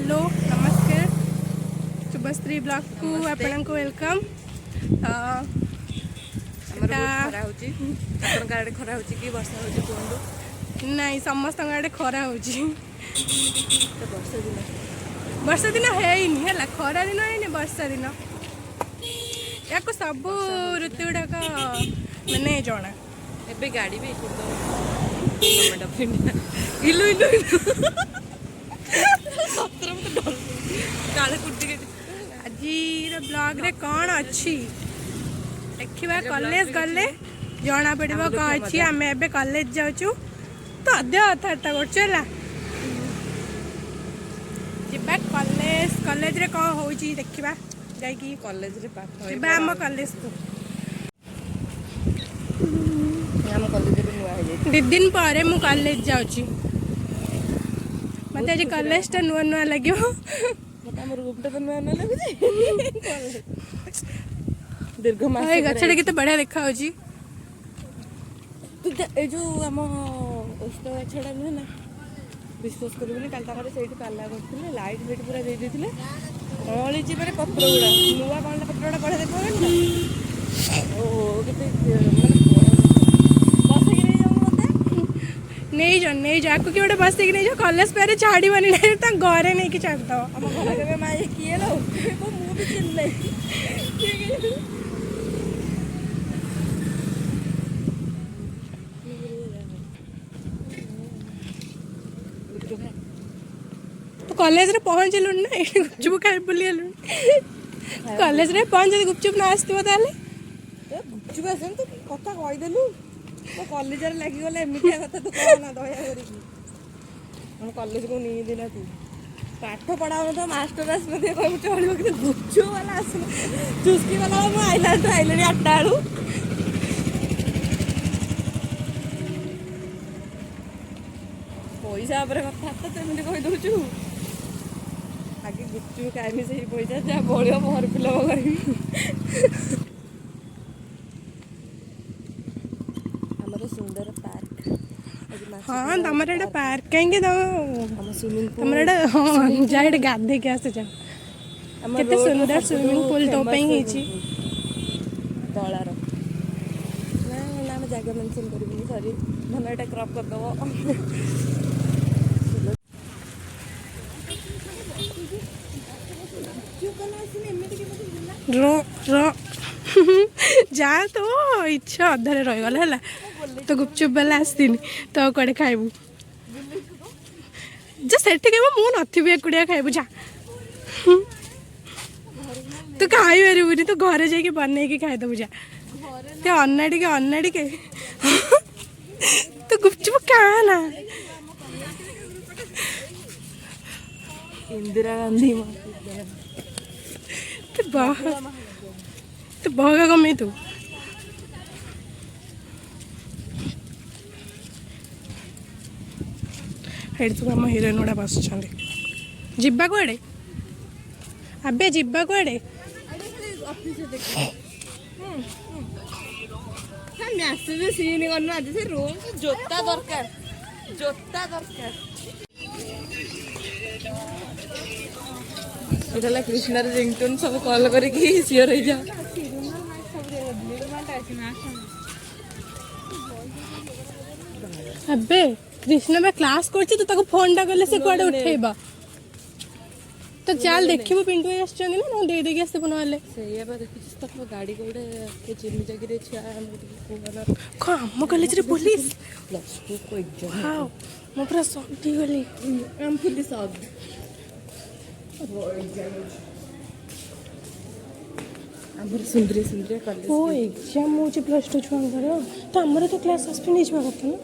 Hello नमस्कार Shubhashree blog को आपन को वेलकम। खरा होची आपन गाडे खरा होची कि वर्षा होची कोंडो नहीं समस्त गाडे खरा होची। तो वर्षा दिन है नहीं है खरा दिन है वर्षा दिन या सब ऋतु गुड़ाक मैंने जना एबे गाड़ी भी गवर्नमेंट ऑफ इंडिया इलु इलु सत्र में तो काले कुर्ती आज ब्लॉग रे कौन अच्छी देखा कॉलेज गले जना पड़ो कौन अच्छी आम ए कॉलेज जाऊँ तो अद्य कथबार्ता करला जा कॉलेज कॉलेज रे कौन हो देखा जाकि कॉलेज रे पाठ जा आम कॉलेज को आम कॉलेज रे नुआ है दी दिन पर मु कॉलेज जाऊँ मत आज कॉलेज टा नुआ नुआ लगे मत हमर रूपटा तो नुआ नुआ लागे दीर्घ मास गछटा केते बढ़िया देखा होची तू ए जो हम ओस्तो गछटा नुहे ना विश्वास करबनी काल ताकर सेठी पाला करथिले लाइट फेट पूरा दे देथिले ओली जी माने पत्र गुडा नुआ कोनला पत्रडा पढे देखो ओ केते बस के नहीं जाऊ मते नहीं जा को कि बस नहीं जा कॉलेज पे छाड़ी बनी नहीं ता घरे नहीं कि छाड़ दो हम घर के माई किए लो को मु भी चिन ले ठीक है तो कॉलेज रे पहुंचलु ना गुपचुप खाइ बोलिलु कॉलेज रे पहुंच जदी गुपचुप ना आस्तिबो ताले तो गुपचुप आसन तो कथा कहि देलु तो कॉलेज रे लागि गले एमितिया कथा तू कहना दया करी हम कॉलेज को नहीं देना तू पाठ पढ़ाओ तो मास्टर आस में देखो चढ़ियो कि गुपचुप वाला आस चुस्की वाला हम आइला तो आइले 8 आलू पैसा पर कथा तो तुम कहि दउछु आगे गुपचुप खाइमी से पैसा जा बळियो भर पिलो करी हमर सुंदर पार्क हां तमरे एटा पार्क कहेंगे तो हम स्विमिंग पूल तमरे एटा हां जाइड गाधे के आसे जा केते सुंदर स्विमिंग पूल तो पे ही छी तळार ना ना हम जगह मेंशन करबी सॉरी भलो एटा क्रॉप कर दबो रो रो जा तो इच्छा अधरे रही गला है तो गुपचुप बेला आसतीनी तो कड़े खाइबू जो सेठी कहबो मु नथिबी एकुडिया खाइबू जा तू खाई परिबुनी तू घरे जाके बनै के खाइ दबू जा ते अन्नाडी के तो गुपचुप खा ना इंदिरा गांधी तो बहगा कमे तू हेड तू आम हिरोइन गुड़ा बस जीवा कुआड़े आबे जीवा कुआड़े मैसेज सीन करना आज से रोज जोता दरकार इधर कृष्णा रिंगटोन सब कॉल करके शेयर हो जा अबे कृष्ण में क्लास करछि तो ताको फोन टा करले से कुआडे उठेबा तो चल देखिबो पिंटू आछन ना दे दे के आसे बनवाले सेया बा देखि तक गाड़ी कोडे के चिन्ह जगह रे छिया हम को हम कॉलेज रे पुलिस प्लस 2 को एग्जाम हां मो पूरा शॉक दी गली हम फुली शॉक हमर सुंदरी कॉलेज ओ एग्जाम हो प्लस 2 छुआ तो हमर तो क्लास सस्पेंड हिजबा कथा ना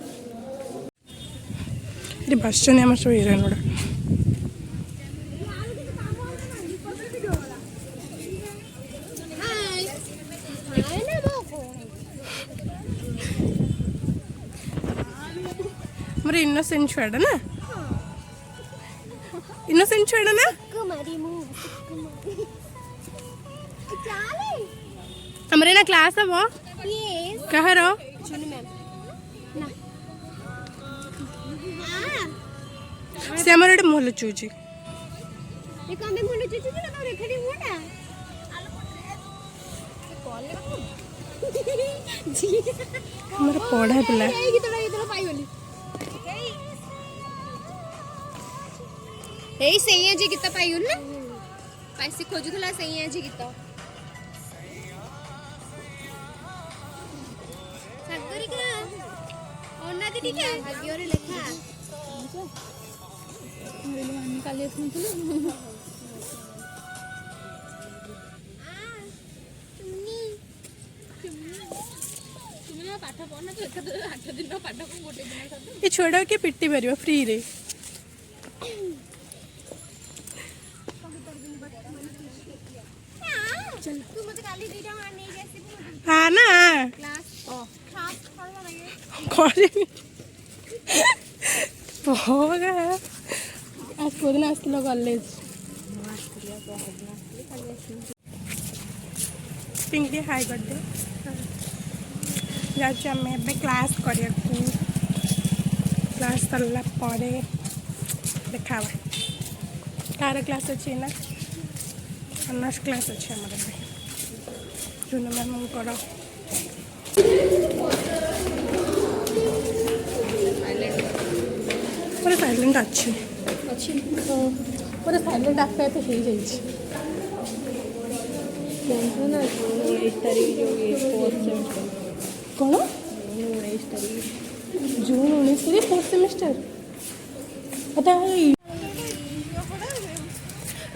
रे बसने हमर सो हिरोइन गुड़ा मोर इनोसेंट छुआड़ा ना इनोसेंट छुआड़ा ना हमरे ना क्लास अब कह रो से आमर एटे मोह लुचुची ଏ କଣ ପାଇଁ ମୁଣ୍ଡ ଚୁଚୁଛୁ ନା ତୋ ରେଖାଟି ମୁଣ୍ଡା ଆମର ପଢା ପିଲା ଏଇ ଗୀତଟା ପାଇଗଲି ଏଇ ସେଇ ଆଜି ଗୀତ ପାଇଗଲି ନା ପାଇସି ଖୋଜୁଥିଲା ସେଇ ଆଜି ଗୀତ ସାଗରିକା ଅନାଦି ଟିକେ ଭାଗ୍ୟରେ ଲେଖା କାଲି ଶୁଣିଥିଲି ପାଠ ପଢନା ତୁ 8 ଦିନ ପାଠକୁ ଗୋଟେ ଦିନ ଏ ଛୁଆଟା କିଏ ପିଟି ପାରିବ ଫ୍ରିରେ ତୁ ମତେ କାଲି ଦିଟା ମାର ନେଇ ଆସିବୁ ହଁ ନା କ୍ଲାସ୍ କ୍ଲାସ୍ ଭଲ ଲାଗେ କରିବି ହୋଗା ଆজ କୋଉଦିନ ଆସିଥିଲ କଲେଜ ପିଙ୍କି ଟିକେ ହାଇ କରିଦିଅ ଯାଉଛି ଆମେ ଏବେ କ୍ଲାସ୍ କରିବାକୁ କ୍ଲାସ୍ ସରିଲା ପରେ ଦେଖା ହବା କାହାର କ୍ଲାସ୍ ଅଛି ନା ଅନର୍ସ କ୍ଲାସ୍ ଅଛି ଆମର ଏବେ ଜୁନ ମ୍ୟାମ୍ଙ୍କର ପୁରା ସାଇଲେଣ୍ଟ ଅଛି ପୁରା ସାଇଲେଣ୍ଟ ଆପେ ଆପେ ହେଇଯାଇଛି କ'ଣ ଜୁନ୍ 19 ଫୋର୍ଥ ସେମିଷ୍ଟର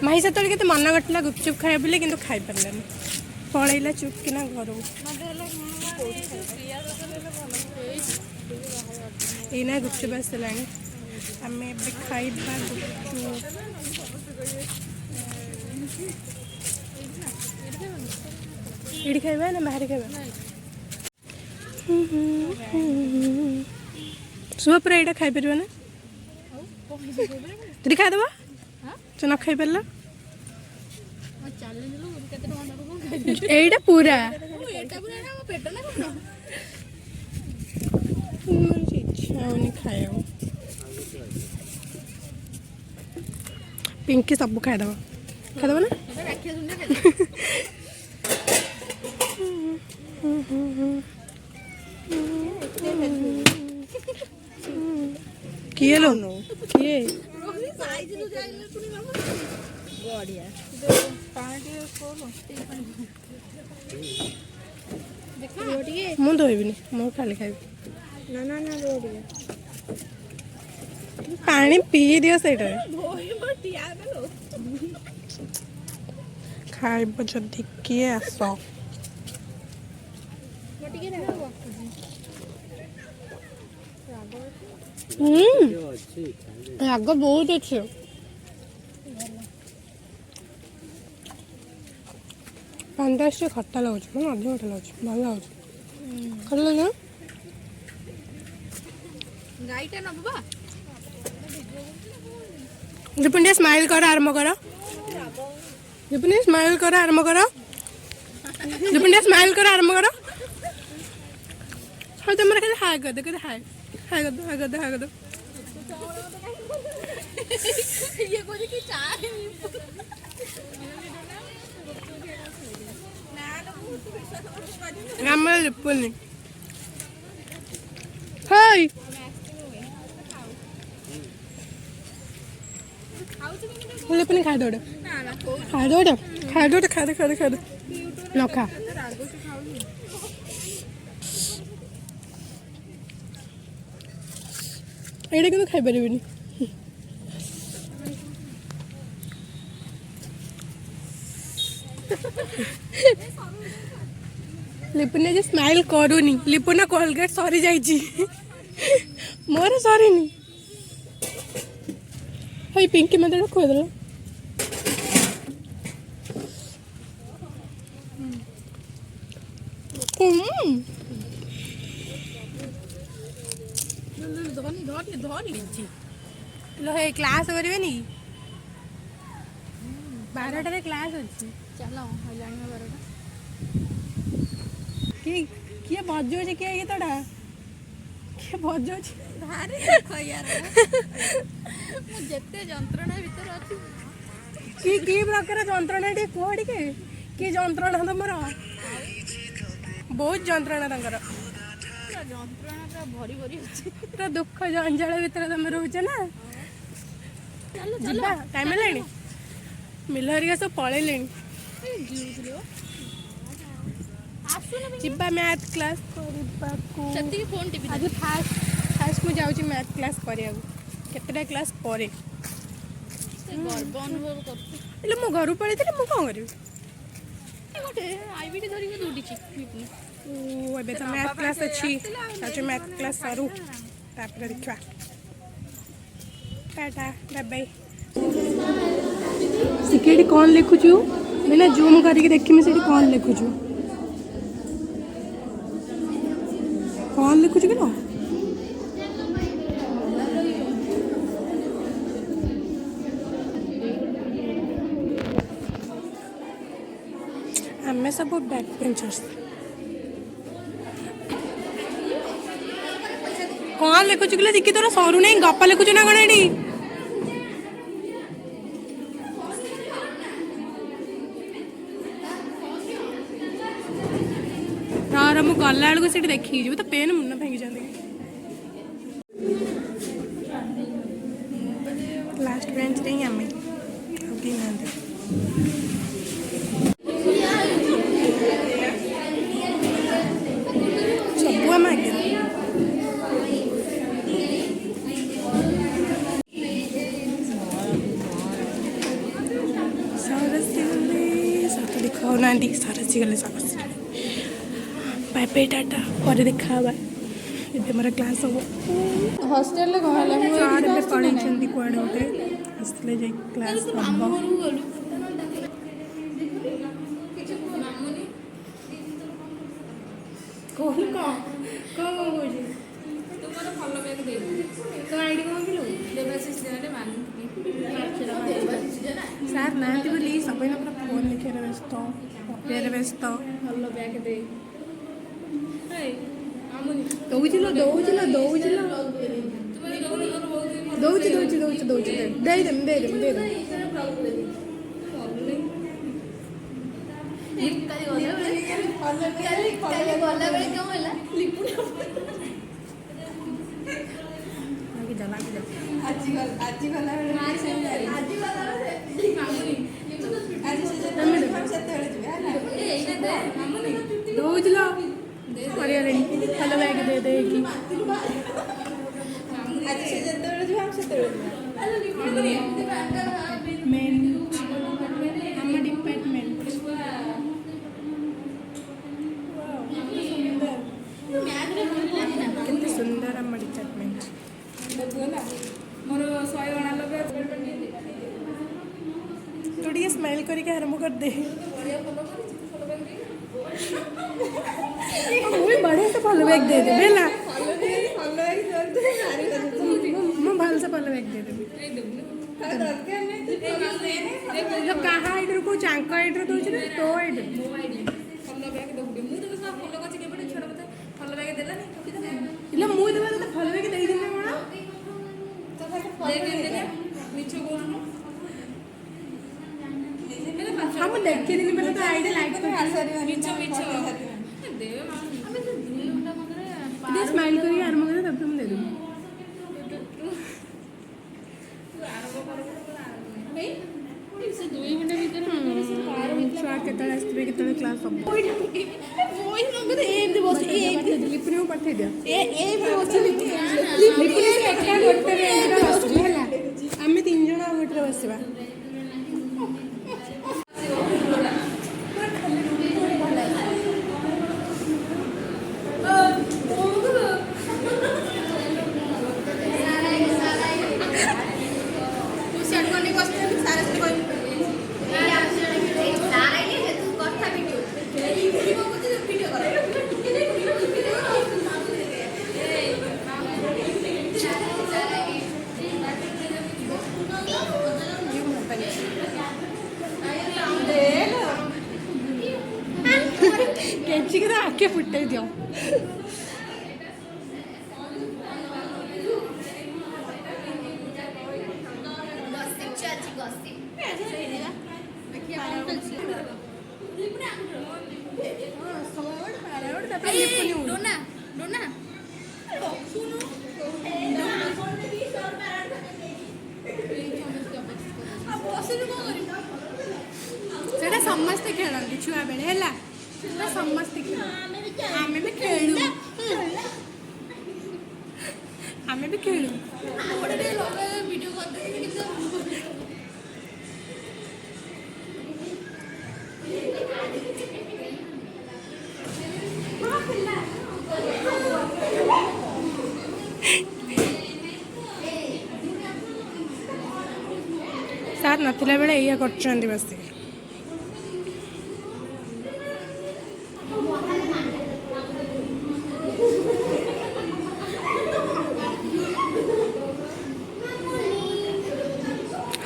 ମାହି ସେତେବେଳେ କେତେ ମନ କରିଥିଲା ଗୁପଚୁପ୍ ଖାଇବା ବୋଲି କିନ୍ତୁ ଖାଇପାରିଲାନି ପଳେଇଲା ଚୁପ୍ କିନା ଘରକୁ ଏଇନା ଗୁପଚୁପ୍ ଆସିଲାଣି ଆମେ ଏବେ ଖାଇବା ଗୁପଚୁପ୍ ଏଇଠି ଖାଇବା ନା ବାହାରେ ଖାଇବା ଶୁଭ ପୁରା ଏଇଟା ଖାଇପାରିବ ନା ତୁଟି ଖାଇଦେବ ତୁ ନ ଖାଇପାରିଲ ଏଇଟା ପୁରା ଇଚ୍ଛା ହଉନି ଖାଇବାକୁ ପିଙ୍କି ସବୁ ଖାଇଦେବ ଖାଇଦେବ ନା କିଏ ଲୋ କିଏ ମୁଁ ଧୋଇବିନି ମୁଁ ଖାଲି ଖାଇବି ପାଣି ପିଇ ଦିଅ ସେଇଟାରେ ଖାଇବ ଯଦି କିଏ ଆସ ରାଗ ବହୁତ ଅଛି ପାଣିଟା ଟିକେ ଖଟା ଲାଗୁଛି ମାନେ ଅଧିକ ଖଟା ଲାଗୁଛି ଭଲ ଲାଗୁଛି ଖଟା ଲାଗୁଛି ନା ଗାଈଟା ନବା ରିପୁଣ୍ଟିଆ ସ୍ମାଇଲ୍ କର ଆରମ୍ଭ କର ରିପୁଣ୍ଟିଆ ସ୍ମାଇଲ୍ କର ଆରମ୍ଭ କର ରିପୁଣ୍ଟିଆ ସ୍ମାଇଲ୍ କର ଆରମ୍ଭ କର ହଉ ତମର ଖାଲି ହାଇ କରିଦେ କେତେ ହାଇ ହାଇ କରିଦେ ହାଇ କରିଦେ ହାଇ କରିଦେ ଇଏ କହୁଛି କି ଚାଏ ଆମର ଲିପୁନି ହେଇ ଲିପୁନି ଖାଇଦେ ଗୋଟେ ଖାଇଦେ ନ ଖା ଏଇଟା କିନ୍ତୁ ଖାଇପାରିବିନି লিপুনা যে স্মাইল করুনি লিপুনা কোলগেট সরি যাইছি মোর সরিনি হই পিঙ্কি মতে খোদেল ক্লাস করবে নি 12টাରେ କ୍ଲାସ୍ ଅଛି ଚାଲ ଜାଣିବା ବାରଟା କିଏ ବଜଉଛି କିଏ ଗୀତଟା କିଏ ବଜଉଛି ଭାରି ମୁଁ ଯେତେ ଯନ୍ତ୍ରଣା ଭିତରେ ଅଛି କି ପ୍ରକାର ଯନ୍ତ୍ରଣା ଟିକେ କୁହ ଟିକେ କି ଯନ୍ତ୍ରଣା ତମର ବହୁତ ଯନ୍ତ୍ରଣା ତାଙ୍କର ପୁରା ଯନ୍ତ୍ରଣା ପୁରା ଭରି ଭରି ଅଛି। ପୁରା ଦୁଃଖ ଜଞ୍ଜାଳ ଭିତରେ ତମେ ରହୁଛ ନା। ଯିବା ଟାଇମ୍ ହେଲାଣି ମିଲ ହରିକା ସବୁ ପଳେଇଲେଣି। ଯିବା ମ୍ୟାଥ୍ କ୍ଲାସ୍ କରିବାକୁ। ସେତିକି ଫୋନ୍ ଟିଭି ଆଜି ଫାଷ୍ଟ ମୁଁ ଯାଉଛି ମ୍ୟାଥ୍ କ୍ଲାସ୍ କରିବାକୁ କେତେଟା କ୍ଲାସ୍ ପରେ। ଗର୍ବ ଅନୁଭବ କରୁଛି। ହେଲେ ମୁଁ ଘରୁ ପଳେଇଥିଲି ମୁଁ କ'ଣ କରିବି। ଗୋଟେ ଆଇବିଟି ଧରିକି ଦୌଡ଼ିଛି। ଏବେ ତ ମ୍ୟାଥ୍ କ୍ଲାସ୍ ଅଛି ଯାଉଛି ମ୍ୟାଥ୍ କ୍ଲାସ୍ ସରୁ ତାପରେ ଦେଖିବା। Tata bye bye. ସେଠି କ'ଣ ଲେଖୁଛୁ ମାନେ ଜୁମ୍ କରିକି ଦେଖିମି ସେଠି କ'ଣ ଲେଖୁଛୁ କ'ଣ ଲେଖୁଛୁ କି ନା। ଆମେ ସବୁ ବ୍ୟାକ୍ ବେଞ୍ଚର୍ସ। କ'ଣ ଲେଖୁଛୁ କିଲୋ ଦିକି ତୋର ସରୁ ନାହିଁ ଗପ ଲେଖୁଛୁ ନା କ'ଣ ଏଠି। ମୁଁ ଗଲା ବେଳକୁ ସେଠି ଦେଖିକି ଯିବି ତ ପେନ୍ ମୁଣ୍ଡ ଭାଙ୍ଗିଛନ୍ତି। ଲାଷ୍ଟ ବେଞ୍ଚରେ ହିଁ ଆମେ ଆଉ କେହି ନାହାନ୍ତି। ସବୁ ଆମେ ଆଗରେ। ସରସି ଗଲେ ସତ ଦେଖାଉନାହାନ୍ତି। ସରସି ଗଲେ ସରସି ବାଏ ବାଏ ଟାଟା ପରେ ଦେଖା ହେବା। ଏବେ ମୋର କ୍ଲାସ୍ ହବ। ହଷ୍ଟେଲରେ କ'ଣ ହେଲା? ସାର୍ ଏବେ ପଳେଇଛନ୍ତି କୁଆଡ଼େ ଗୋଟେ ଆସିଲେ ଯାଇ କ୍ଲାସ୍ ହବ। କହୁନୁ କ'ଣ କହୁଛି ତୋ ଆଇଡି କ'ଣ କିଲୋ ସାର୍ ନାହାନ୍ତି ବୋଲି ସବୁଦିନ ପୁରା ଫୋନ୍ ଦେଖିବାରେ ବ୍ୟସ୍ତ ପକେଇବାରେ ବ୍ୟସ୍ତ। ଭଲ ବ୍ୟାଗ୍ ଦେ। ଦଉଛି ଦେଇଦେମି ଦଉଛିଲ କରିଗଲେଣି ଭଲ ବ୍ୟାଗ୍ ଦେଇକି। ଆମ ଡିପାର୍ଟମେଣ୍ଟ କେତେ ସୁନ୍ଦର ଆମ ଡିପାର୍ଟମେଣ୍ଟ। ତୁ ଟିକେ ସ୍ମାଇଲ୍ କରିକି ଆରମ୍ଭ କରିଦେ। ମୁଁ ବଢ଼ିଆ ସେ ଭଲ ବ୍ୟାଗ୍ ଦେଇଦେବି ହେଲା। ମୁଁ ଭଲସେ ଭଲ ବ୍ୟାଗ୍ ଦେଇଦେବି। କାହା ଆଇଡିରୁ କହୁଛୁ ଆଙ୍କ ଆଇଡିରୁ ଦେଉଛି ନା ତୋ ଆଇଡି? ଇଲୋ ମୁଁ ଦେବା ତତେ ଭଲ ବ୍ୟାଗ୍ ଦେଇଦେବି ନା କ'ଣ? ହଁ ମୁଁ ଦେଖିଥିଲି ବୋଲେ ତ ଆଇଡି ଲାଇକ୍ ଟିକେ ସ୍ମାଇଲ୍ କରିକି ଆରମ୍ଭ କରିବେ ତାପରେ ମୁଁ ଦେଇଦେବି। ଛୁଆ କେତେବେଳେ ଆସିଥିବେ କେତେବେଳେ କ୍ଲାସ୍ ହବ ଲିପୁନିକୁ ପଠେଇ ଦିଅ। ହେଲା ଆମେ 3 ଜଣ ଆଉ ଗୋଟେରେ ବସିବା। କେଞ୍ଚିକି ତ ଆଖି ଫୁଟେଇ ଦିଅ। ଗସିପ୍ ଚାଲିଛି ଗସିପ୍। ଡୋନା ଡୋନା ସେଟା ସମସ୍ତେ ଖେଳନ୍ତି ଛୁଆ ବେଳେ ହେଲା ସେଟା ସମସ୍ତେ ଖେଳନ୍ତି ଆମେ ବି ଖେଳୁ ଆମେ ବି ଖେଳୁ ଭିଡ଼ିଓ କରିଦେବି କିନ୍ତୁ ସାର୍ ନଥିଲା ବେଳେ ଏଇଆ କରୁଛନ୍ତି ବସି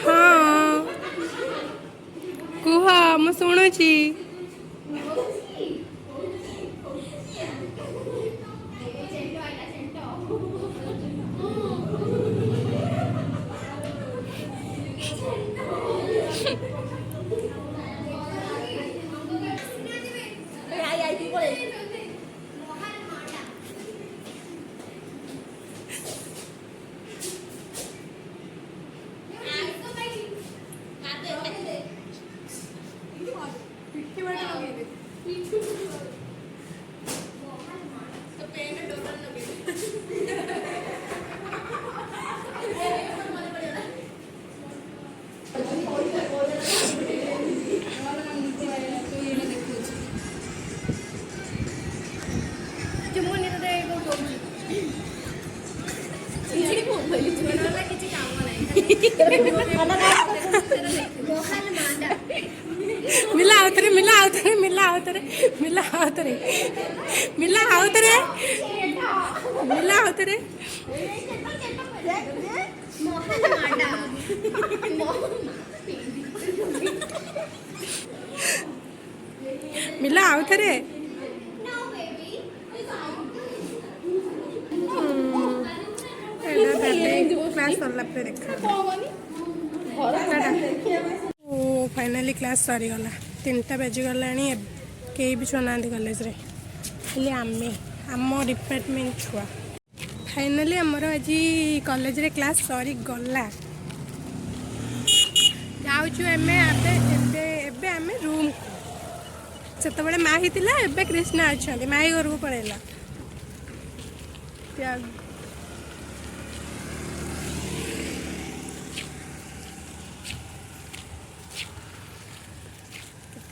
ହଁ କୁହ ମୁଁ ଶୁଣୁଛି मिला आवतरे मिला आवतरे मिला आवतरे मिला आवतरे मिला आवतरे मिला आवतरे मिला आवतरे क्लास सरला पे देखा ओ फाइनाली क्लास सरीगला 3टा बाजिगला कई भी छुआ ना कॉलेज रे खाली आमे आम डिपार्टमेंट छुआ फाइनाली आमर आज कॉलेज रे क्लास सरीगला जाऊँ एबे आमे रूम से माही थिला एबे कृष्णा अच्छा माही घर को पड़ेला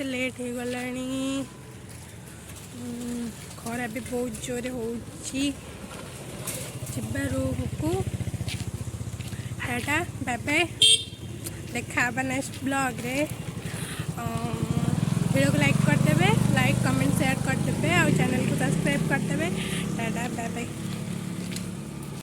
लेट हो गला खरा भी बहुत जोरे हो रूम को टाटा बाय बाय देखा नेक्स्ट ब्लॉग रे वीडियो को लाइक करदेवे लाइक कमेंट शेयर करदेवे और चैनल को सब्सक्राइब करदेवे टाटा बाय बाय।